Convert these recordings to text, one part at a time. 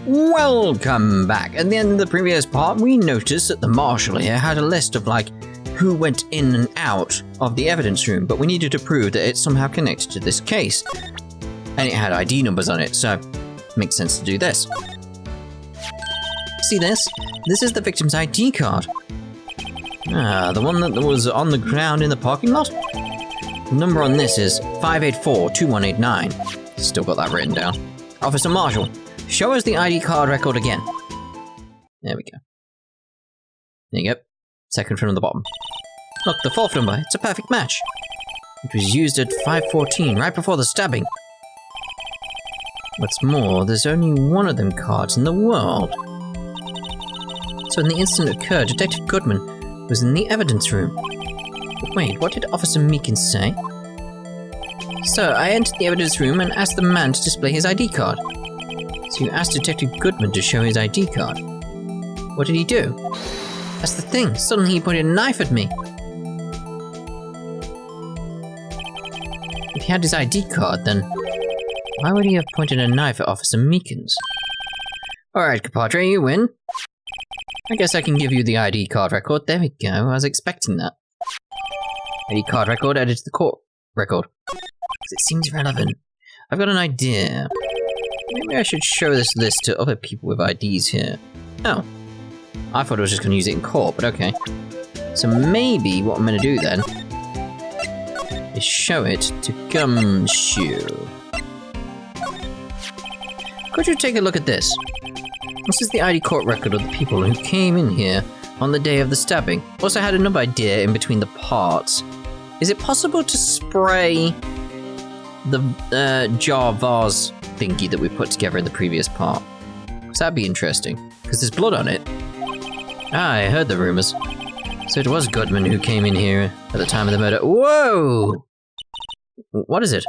Welcome back. At the end of the previous part, we noticed that the marshal here had a list of, like, who went in and out of the evidence room, but we needed to prove that it's somehow connected to this case. And it had ID numbers on it, so it makes sense to do this. See this? This is the victim's ID card. Ah, the one that was on the ground in the parking lot? The number on this is 584-2189. Still got that written down. Officer Marshall, show us the ID card record again. There we go. There you go. Second from the bottom. Look, the fourth number, it's a perfect match. It was used at 5:14, right before the stabbing. What's more, there's only one of them cards in the world. So when the incident occurred, Detective Goodman was in the evidence room. But wait, what did Officer Meekins say? So, I entered the evidence room and asked the man to display his ID card. So you asked Detective Goodman to show his ID card. What did he do? That's the thing, suddenly he pointed a knife at me. If he had his ID card, then why would he have pointed a knife at Officer Meekins? Alright, compadre, you win. I guess I can give you the ID card record. There we go, I was expecting that. ID card record added to the court record. It seems relevant. I've got an idea. Maybe I should show this list to other people with IDs here. Oh. I thought I was just going to use it in court, but okay. So maybe what I'm going to do then is show it to Gumshoe. Could you take a look at this? This is the ID court record of the people who came in here on the day of the stabbing. Also had another idea in between the parts. Is it possible to spray the jar vase thingy that we put together in the previous part? Because that'd be interesting. Because there's blood on it. Ah, I heard the rumors. So it was Goodman who came in here at the time of the murder. Whoa! What is it?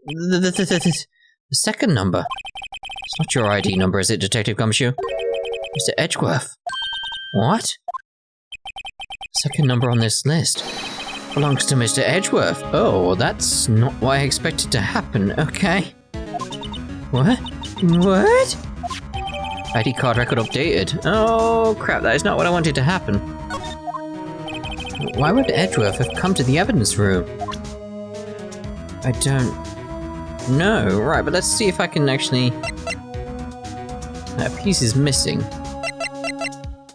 The second number. It's not your ID number, is it, Detective Gumshoe? Mr. Edgeworth. What? Second number on this list belongs to Mr. Edgeworth. Oh, that's not what I expected to happen. Okay. What? What? ID card record updated. Oh, crap, that is not what I wanted to happen. Why would Edgeworth have come to the evidence room? I don't know. Right, but let's see if I can actually... That piece is missing.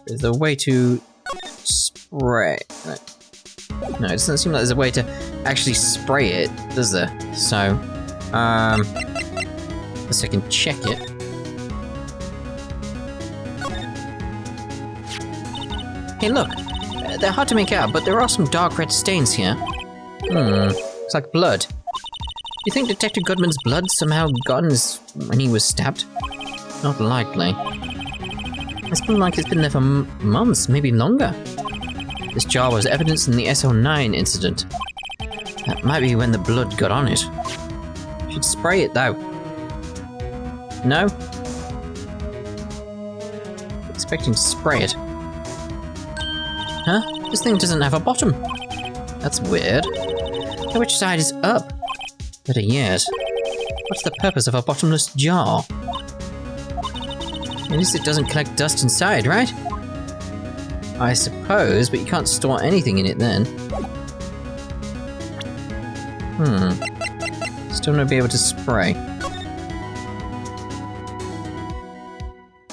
Is there a way to spray? No, it doesn't seem like there's a way to actually spray it, does there? So, let's see if I can check it. Hey, look. They're hard to make out, but there are some dark red stains here. It's like blood. You think Detective Goodman's blood somehow got in his when he was stabbed? Not likely. It's been like it's been there for months, maybe longer. This jar was evidence in the SO9 incident. That might be when the blood got on it. Should spray it though. No? Expecting to spray it. Huh? This thing doesn't have a bottom. That's weird. Now which side is up? Better yet, what's the purpose of a bottomless jar? At least it doesn't collect dust inside, right? I suppose, but you can't store anything in it then. Still not be able to spray.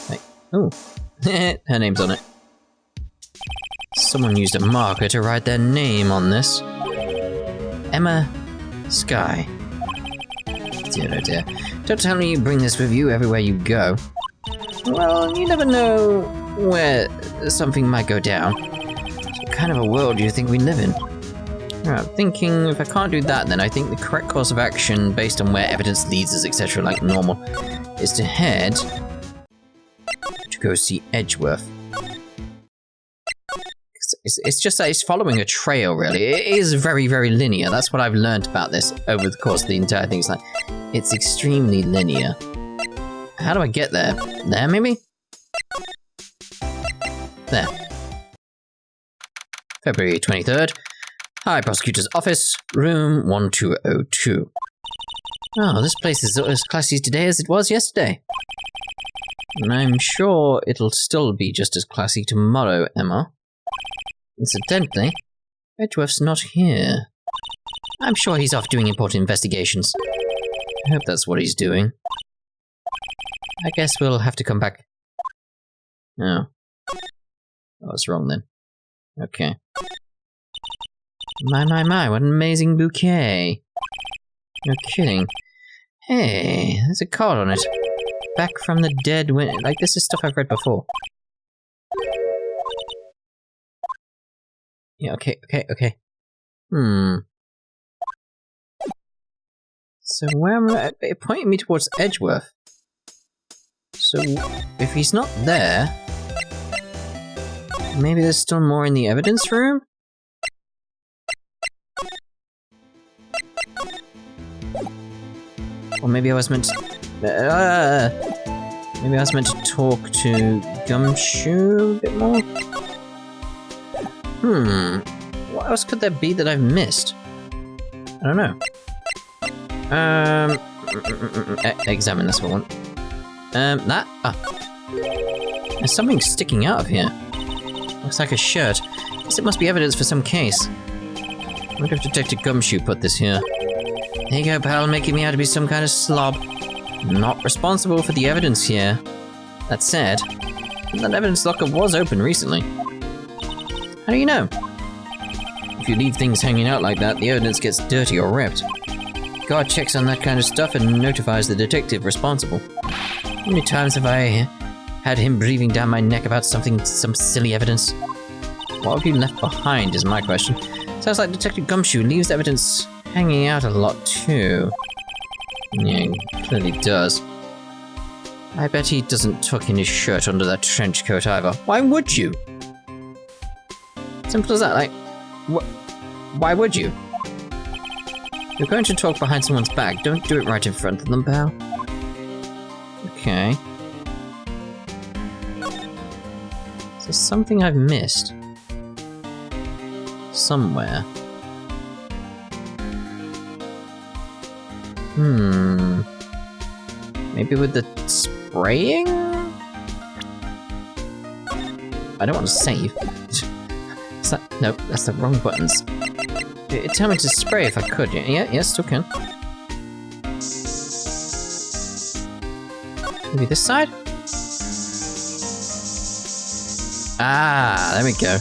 Hey. Oh. Her name's on it. Someone used a marker to write their name on this. Emma Sky. Dear oh dear. Don't tell me you bring this with you everywhere you go. Well, you never know where something might go down. What kind of a world do you think we live in? I'm thinking if I can't do that, then I think the correct course of action, based on where evidence leads us, etc., like normal, is to head to go see Edgeworth. It's just that it's following a trail, really. It is very, very linear. That's what I've learned about this over the course of the entire thing. It's like, it's extremely linear. How do I get there? There, maybe? There. February 23rd. High Prosecutor's Office, room 1202. Oh, this place is as classy today as it was yesterday. And I'm sure it'll still be just as classy tomorrow, Emma. Incidentally, Edgeworth's not here. I'm sure he's off doing important investigations. I hope that's what he's doing. I guess we'll have to come back. Oh. I was wrong then. Okay. My, what an amazing bouquet. No kidding. Hey, there's a card on it. Back from the dead when... Like, this is stuff I've read before. Yeah, okay. So where am I? It pointed me towards Edgeworth. So, if he's not there... Maybe there's still more in the evidence room? Or maybe I was meant to... maybe I was meant to talk to Gumshoe a bit more? What else could there be that I've missed? I don't know. Examine this one. That? Ah. There's something sticking out of here. Looks like a shirt. Guess it must be evidence for some case. I wonder if Detective Gumshoe put this here. There you go, pal, making me out to be some kind of slob. Not responsible for the evidence here. That said, that evidence locker was open recently. How do you know? If you leave things hanging out like that, the evidence gets dirty or ripped. Guard checks on that kind of stuff and notifies the detective responsible. How many times have I had him breathing down my neck about some silly evidence? What have you left behind is my question. Sounds like Detective Gumshoe leaves evidence hanging out a lot too. Yeah, he clearly does. I bet he doesn't tuck in his shirt under that trench coat either. Why would you? Simple as that, like, why would you? You're going to talk behind someone's back, don't do it right in front of them, pal. Okay. Is there something I've missed? Somewhere. Maybe with the spraying? I don't want to save. Is that... Nope, that's the wrong buttons. It'd tell me to spray if I could. Yeah, still can. Maybe this side? Ah, there we go.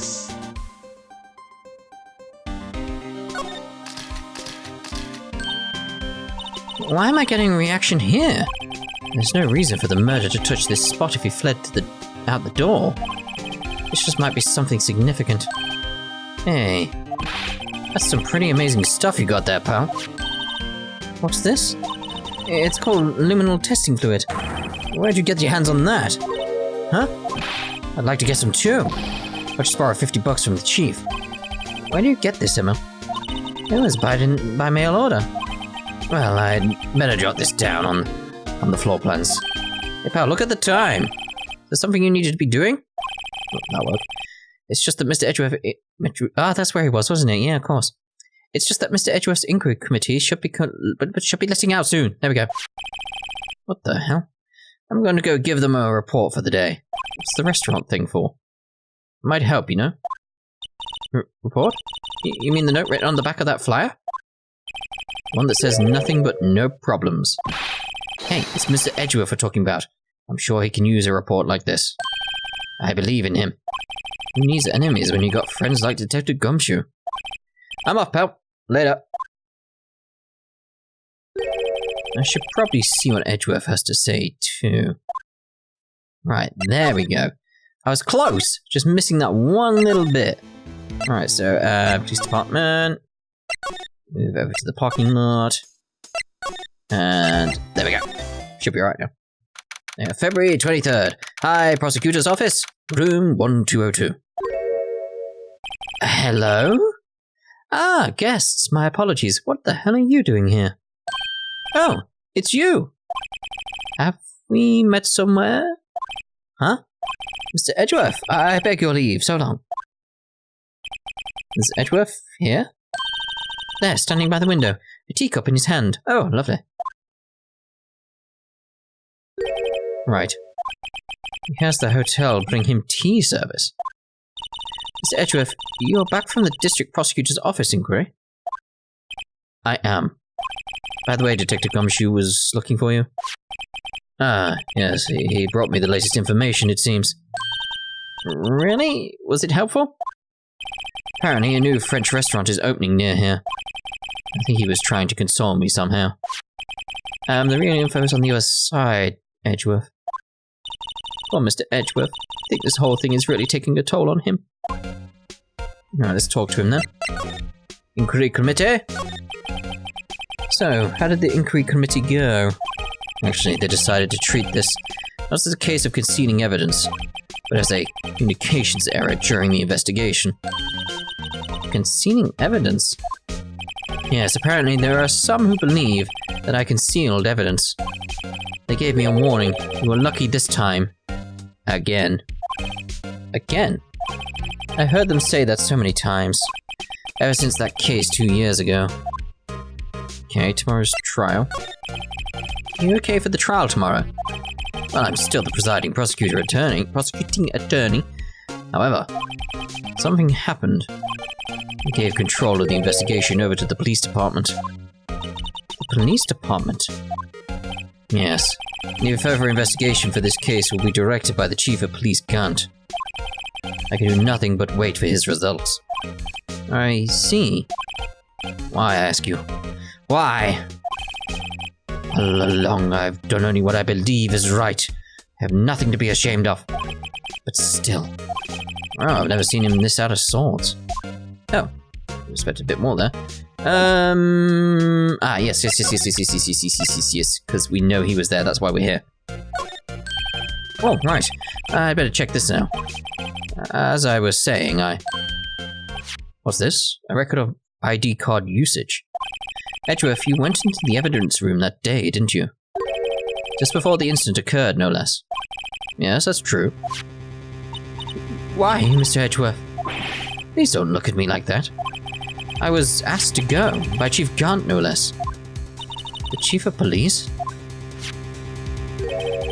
Why am I getting a reaction here? There's no reason for the murderer to touch this spot if he fled to out the door. This just might be something significant. Hey, that's some pretty amazing stuff you got there, pal. What's this? It's called luminal testing fluid. Where'd you get your hands on that? Huh? I'd like to get some too. I'll just borrow $50 from the chief. Where do you get this, Emma? It was by mail order. Well, I'd better jot this down on the floor plans. Hey pal, look at the time. Is there something you needed to be doing? Oh, that worked. It's just that Mr. Edgeworth... that's where he was, wasn't it? Yeah, of course. It's just that Mr. Edgeworth's inquiry committee should be letting out soon. There we go. What the hell? I'm going to go give them a report for the day. What's the restaurant thing for? Might help, you know. Report? You mean the note written on the back of that flyer? One that says nothing but no problems. Hey, it's Mr. Edgeworth we're talking about. I'm sure he can use a report like this. I believe in him. Who needs enemies when you got friends like Detective Gumshoe? I'm off, pal. Later. I should probably see what Edgeworth has to say, too. Right, there we go. I was close, just missing that one little bit. Alright, so, police department. Move over to the parking lot. And there we go. Should be alright now. Yeah, February 23rd. Hi, prosecutor's office. Room 1202. Hello? Ah, guests, my apologies. What the hell are you doing here? Oh, it's you. Have we met somewhere? Huh? Mr. Edgeworth, I beg your leave. So long. Is Edgeworth here? There, standing by the window. A teacup in his hand. Oh, lovely. Right. He has the hotel bring him tea service. Mr. Edgeworth, you're back from the district prosecutor's office inquiry? I am. By the way, Detective Gumshoe was looking for you. Ah, yes, he brought me the latest information, it seems. Really? Was it helpful? Apparently, a new French restaurant is opening near here. I think he was trying to console me somehow. The real info is on the other side, Edgeworth. Well, Mr. Edgeworth, I think this whole thing is really taking a toll on him. Alright, let's talk to him then. Inquiry committee? So, how did the inquiry committee go? Actually, they decided to treat this not as a case of concealing evidence, but as a communications error during the investigation. Concealing evidence? Yes, apparently there are some who believe that I concealed evidence. They gave me a warning. You were lucky this time. Again. Again? I heard them say that so many times. Ever since that case 2 years ago. Okay, tomorrow's trial. You okay for the trial tomorrow? Well, I'm still the presiding prosecuting attorney. However, something happened. I gave control of the investigation over to the police department. The police department? Yes. Any further investigation for this case will be directed by the Chief of Police Gant. I can do nothing but wait for his results. I see. Why, I ask you? Why? All along, I've done only what I believe is right. I have nothing to be ashamed of. But still. Oh, I've never seen him this out of sorts. Oh, I expected a bit more there. Yes, because we know he was there, that's why we're here. Oh, right. I'd better check this now. As I was saying, What's this? A record of ID card usage. Edgeworth, you went into the evidence room that day, didn't you? Just before the incident occurred, no less. Yes, that's true. Why, Mr. Edgeworth? Please don't look at me like that. I was asked to go, by Chief Gant, no less. The Chief of Police?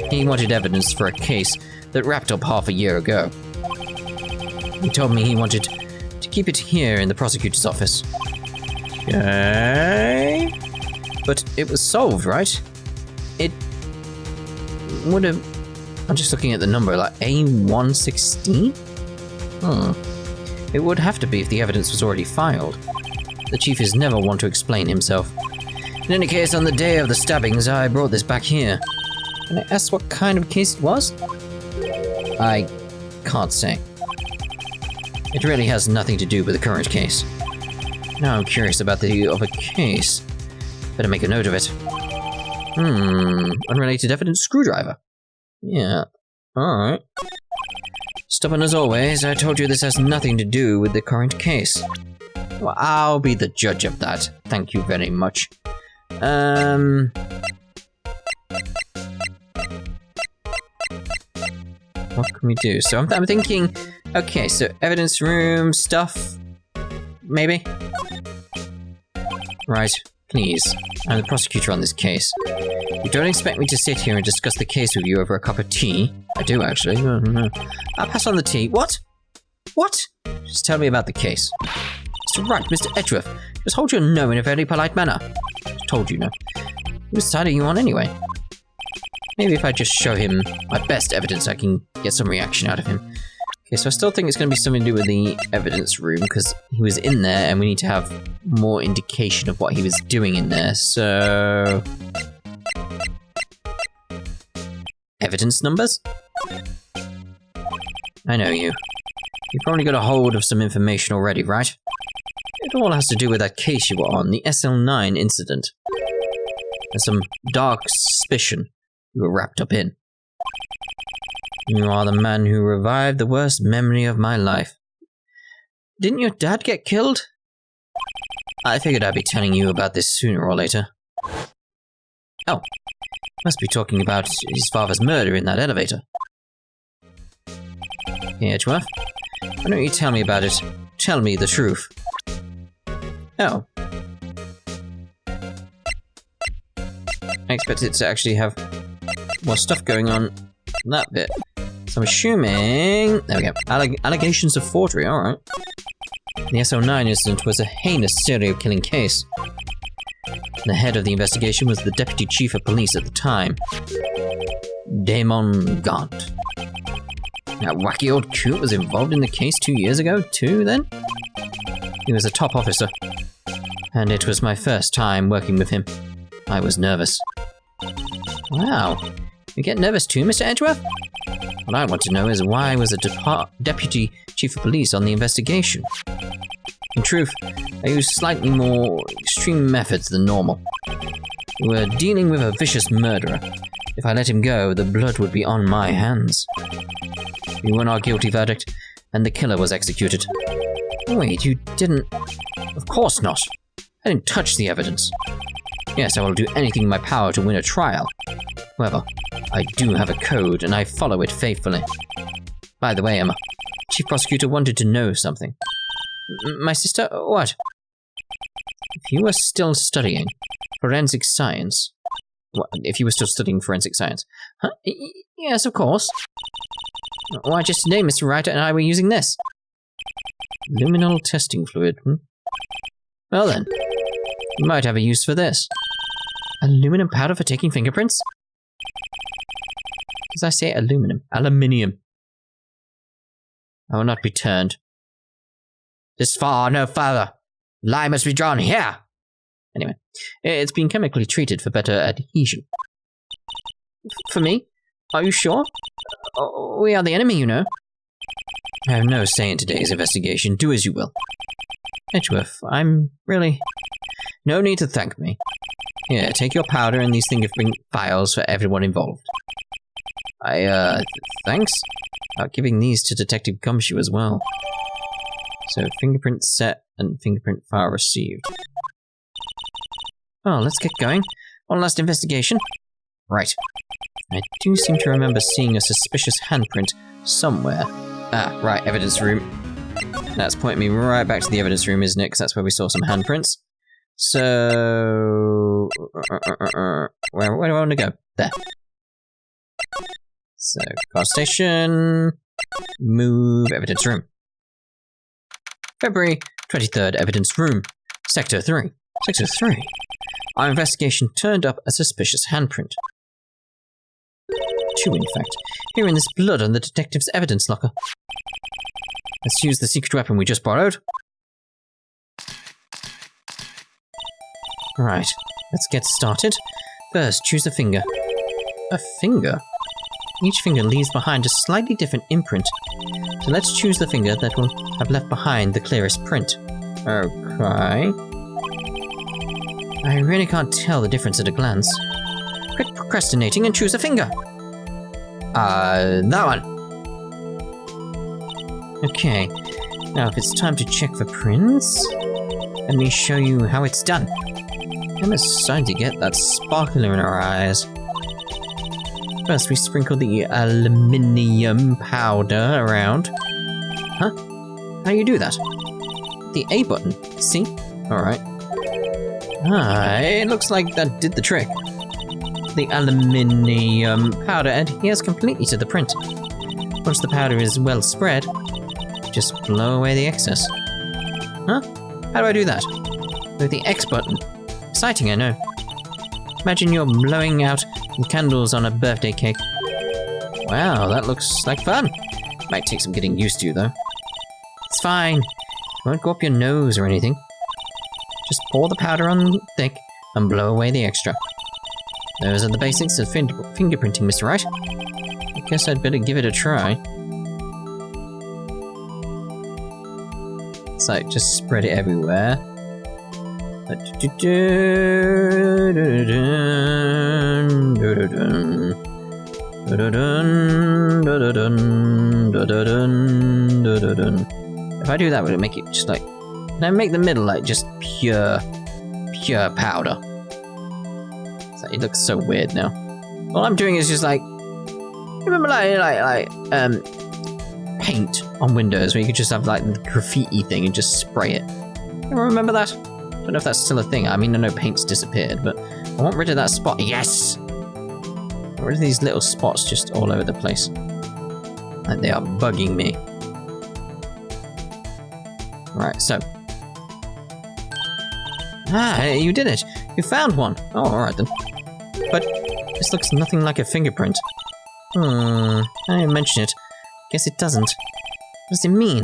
He wanted evidence for a case that wrapped up half a year ago. He told me he wanted to keep it here in the prosecutor's office. Okay. But it was solved, right? It would have... I'm just looking at the number, like A116? It would have to be if the evidence was already filed. The chief is never one to explain himself. In any case, on the day of the stabbings, I brought this back here. Can I ask what kind of case it was? I can't say. It really has nothing to do with the current case. Now I'm curious about the other case. Better make a note of it. Unrelated evidence screwdriver. Yeah, alright. Stubborn as always, I told you this has nothing to do with the current case. Well, I'll be the judge of that. Thank you very much. What can we do? So I'm thinking, okay, so evidence room stuff, maybe? Right, please. I'm the prosecutor on this case. You don't expect me to sit here and discuss the case with you over a cup of tea. I do, actually. No. I'll pass on the tea. What? What? Just tell me about the case. Mr. Wright, Mr. Edgeworth. Just hold your no in a very polite manner. Just told you no. Whose side are you on anyway? Maybe if I just show him my best evidence, I can get some reaction out of him. Okay, so I still think it's going to be something to do with the evidence room, because he was in there and we need to have more indication of what he was doing in there, so... Evidence numbers? I know you. You've probably got a hold of some information already, right? It all has to do with that case you were on, the SL9 incident. There's some dark suspicion you were wrapped up in. You are the man who revived the worst memory of my life. Didn't your dad get killed? I figured I'd be telling you about this sooner or later. Oh, must be talking about his father's murder in that elevator. Hey, Edgeworth, why don't you tell me about it? Tell me the truth. Oh. I expected it to actually have more stuff going on in that bit. So I'm assuming... There we go. Allegations of forgery, alright. The SO9 incident was a heinous serial killing case. The head of the investigation was the deputy chief of police at the time, Damon Gaunt. That wacky old coot was involved in the case 2 years ago, too, then? He was a top officer, and it was my first time working with him. I was nervous. Wow. You get nervous too, Mr. Edgeworth? What I want to know is why was a deputy chief of police on the investigation? In truth, I used slightly more extreme methods than normal. We were dealing with a vicious murderer. If I let him go, the blood would be on my hands. We won our guilty verdict, and the killer was executed. Wait, you didn't... Of course not. I didn't touch the evidence. Yes, I will do anything in my power to win a trial. However, I do have a code, and I follow it faithfully. By the way, Emma, Chief Prosecutor wanted to know something. My sister? What? If you were still studying forensic science... What, if you were still studying forensic science? Huh? Yes, of course. Why, just today, Mr. Wright and I were using this. Luminol testing fluid, Well then, you might have a use for this. Aluminum powder for taking fingerprints? As I say, aluminum. Aluminium. I will not be turned. This far, no further. Line must be drawn here. Anyway, it's been chemically treated for better adhesion. For me? Are you sure? We are the enemy, you know. I have no say in today's investigation. Do as you will. Edgeworth, I'm really... No need to thank me. Here, take your powder and these fingerprint files for everyone involved. Thanks? About giving these to Detective Gumshoe as well. So, fingerprint set and fingerprint file received. Oh, let's get going. One last investigation. Right. I do seem to remember seeing a suspicious handprint somewhere. Ah, right, evidence room. That's pointing me right back to the evidence room, isn't it? Because that's where we saw some handprints. So... Where do I want to go? There. So, car station... Move evidence room. February 23rd, evidence room. Sector 3. Sector 3? Our investigation turned up a suspicious handprint. 2, in fact. Here in this blood on the detective's evidence locker. Let's use the secret weapon we just borrowed. Right, let's get started. First, choose a finger. A finger? Each finger leaves behind a slightly different imprint. So let's choose the finger that will have left behind the clearest print. Okay. I really can't tell the difference at a glance. Quit procrastinating and choose a finger. That one. Okay. Now if it's time to check for prints, let me show you how it's done. Emma's starting to get that sparkle in her eyes. First, we sprinkle the aluminium powder around. Huh? How do you do that? The A button. See? Alright. Ah, it looks like that did the trick. The aluminium powder adheres completely to the print. Once the powder is well spread, just blow away the excess. Huh? How do I do that? With the X button. Exciting, I know. Imagine you're blowing out the candles on a birthday cake. Wow, that looks like fun. Might take some getting used to, though. It's fine. It won't go up your nose or anything. Just pour the powder on thick and blow away the extra. Those are the basics of fingerprinting, Mr. Wright. I guess I'd better give it a try. It's like, just spread it everywhere. If I do that, would it make it just like... Can I make the middle like just pure powder? So it looks so weird now. All I'm doing is just like... Remember like paint on windows where you could just have like the graffiti thing and just spray it? Remember that? I don't know if that's still a thing. I mean, I know paint's disappeared, but I want rid of that spot. Yes! What are these little spots just all over the place? Like they are bugging me. Right, so. Ah, you did it! You found one! Oh, alright then. But this looks nothing like a fingerprint. I didn't mention it. Guess it doesn't. What does it mean?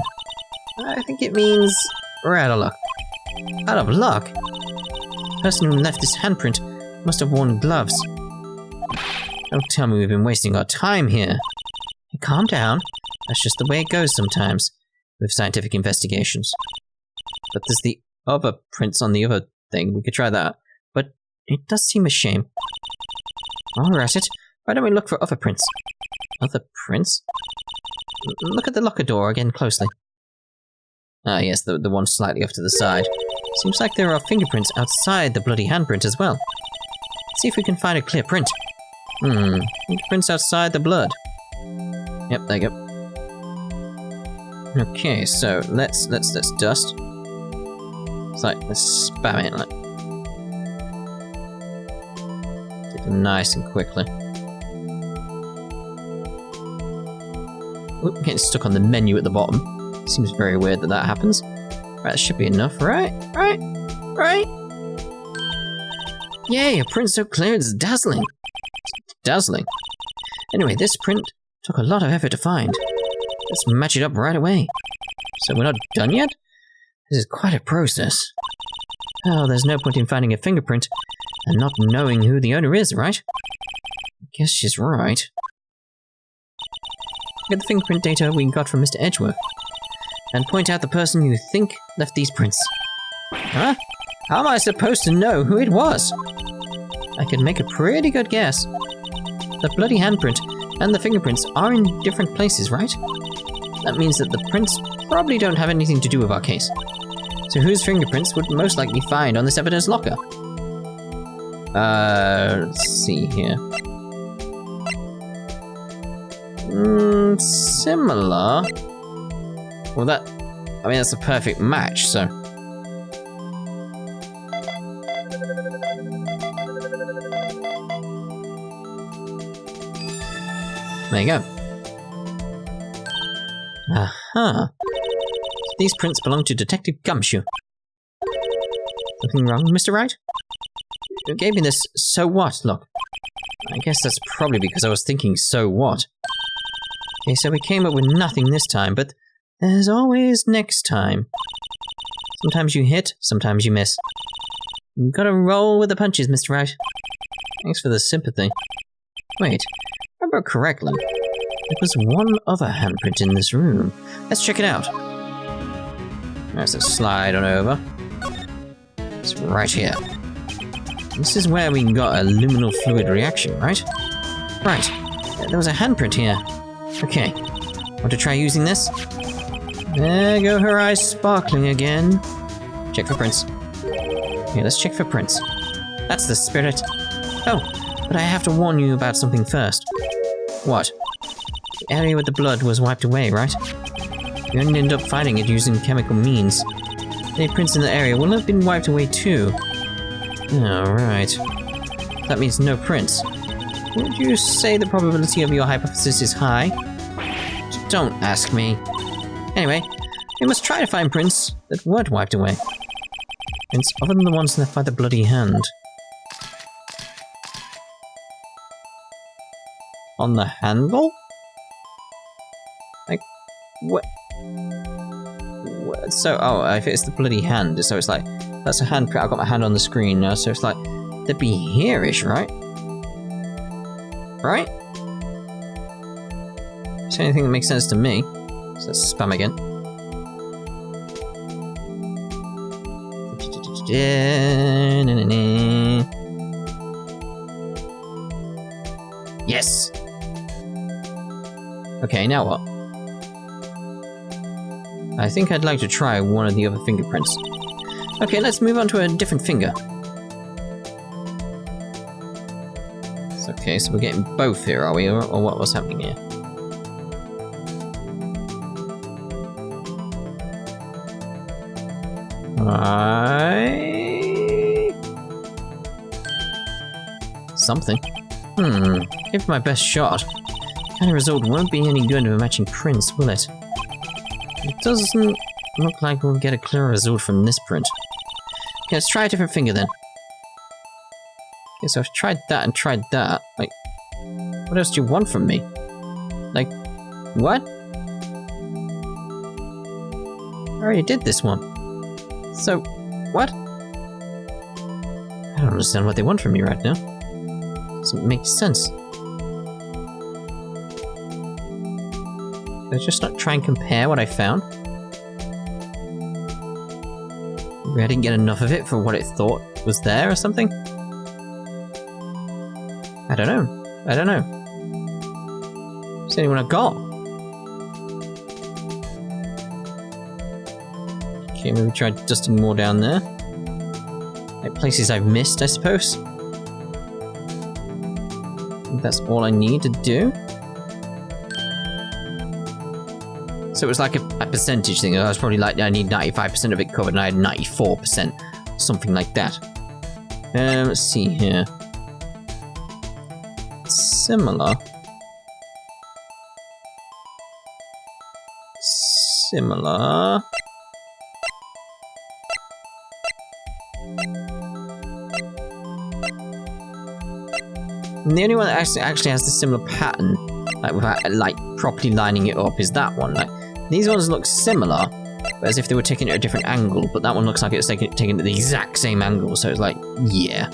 I think it means we're out of luck. Out of luck? The person who left this handprint must have worn gloves. Don't tell me we've been wasting our time here. Hey, calm down. That's just the way it goes sometimes with scientific investigations. But there's the other prints on the other thing. We could try that. But it does seem a shame. Alright, why don't we look for other prints? Other prints? Look at the locker door again closely. Ah, yes, the one slightly off to the side. Seems like there are fingerprints outside the bloody handprint as well. Let's see if we can find a clear print. Fingerprints outside the blood. Yep, there you go. Okay, so let's dust. It's like, let's spam it. Like. Did it nice and quickly. Oop, getting stuck on the menu at the bottom. Seems very weird that happens. Right, that should be enough, right? Right? Yay, a print so clear it's dazzling. Dazzling. Anyway, this print took a lot of effort to find. Let's match it up right away. So we're not done yet? This is quite a process. Oh, there's no point in finding a fingerprint and not knowing who the owner is, right? I guess she's right. Look at the fingerprint data we got from Mr. Edgeworth. And point out the person you think left these prints. Huh? How am I supposed to know who it was? I could make a pretty good guess. The bloody handprint and the fingerprints are in different places, right? That means that the prints probably don't have anything to do with our case. So whose fingerprints would most likely find on this evidence locker? Let's see here. Similar. Well, that's a perfect match, so. There you go. Aha. These prints belong to Detective Gumshoe. Nothing wrong, Mr. Wright? You gave me this so what look. I guess that's probably because I was thinking so what. Okay, so we came up with nothing this time, but there's always next time. Sometimes you hit, sometimes you miss. You gotta roll with the punches, Mr. Wright. Thanks for the sympathy. Wait, remember correctly, there was one other handprint in this room. Let's check it out. There's a slide on over. It's right here. This is where we got a luminal fluid reaction, right? Right. There was a handprint here. Okay. Want to try using this? There go her eyes sparkling again. Check for prints. Okay, let's check for prints. That's the spirit. Oh, but I have to warn you about something first. What? The area with the blood was wiped away, right? We only ended up finding it using chemical means. Any prints in the area will have been wiped away too. Alright. That means no prints. Would you say the probability of your hypothesis is high? Don't ask me. Anyway, we must try to find prints that weren't wiped away. Prints other than the ones left by the bloody hand. On the handle? Like, what? So, oh, if it's the bloody hand, so it's like, that's a handprint, I've got my hand on the screen now, so it's like, they'd be here-ish, right? Right? It's the only thing that makes sense to me. So let's spam again. Yes! Okay, now what? I think I'd like to try one of the other fingerprints. Okay, let's move on to a different finger. It's okay, so we're getting both here, are we? Or what's happening here? Something. Give it my best shot. Kind of result won't be any good with matching prints, will it? It doesn't look like we'll get a clear result from this print. Okay, let's try a different finger then. Okay, so I've tried that and tried that. Like, what else do you want from me? Like, what? I already did this one. So, what? I don't understand what they want from me right now. Doesn't make sense. Let's just not try and compare what I found. Maybe I didn't get enough of it for what it thought was there or something? I don't know. I don't know. Is there anyone I've got? Okay, maybe try dusting more down there. Like places I've missed, I suppose. I think that's all I need to do. So it was like a percentage thing. I was probably like, I need 95% of it covered, and I had 94%. Something like that. Let's see here. Similar. Similar. And the only one that actually has the similar pattern, like without like properly lining it up, is that one. Like these ones look similar, but as if they were taken at a different angle. But that one looks like it's taken at the exact same angle. So it's like, yeah.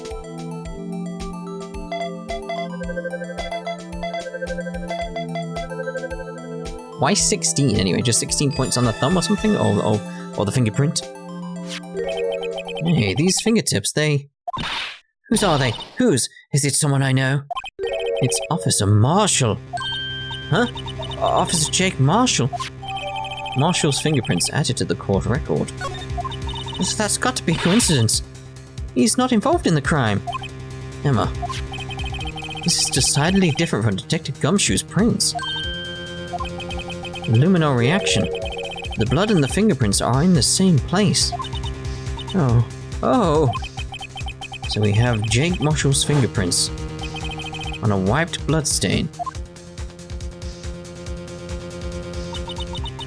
Why 16 anyway? Just 16 points on the thumb or something, or the fingerprint? Hey, these fingertips, they. Whose are they? Whose? Is it someone I know? It's Officer Marshall. Huh? Officer Jake Marshall. Marshall's fingerprints added to the court record. That's got to be a coincidence. He's not involved in the crime. Emma. This is decidedly different from Detective Gumshoe's prints. Luminol reaction. The blood and the fingerprints are in the same place. Oh. So we have Jake Marshall's fingerprints on a wiped bloodstain.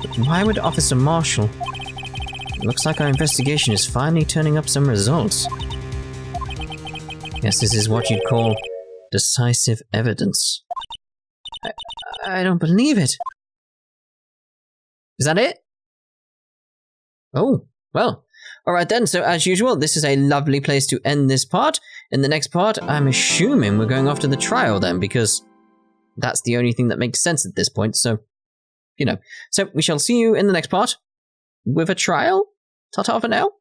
But why would Officer Marshall? It looks like our investigation is finally turning up some results. Guess this is what you'd call decisive evidence. I don't believe it. Is that it? Oh, well. Alright then, so as usual, this is a lovely place to end this part. In the next part, I'm assuming we're going off to the trial then, because that's the only thing that makes sense at this point, so, you know. So, we shall see you in the next part with a trial. Ta-ta for now.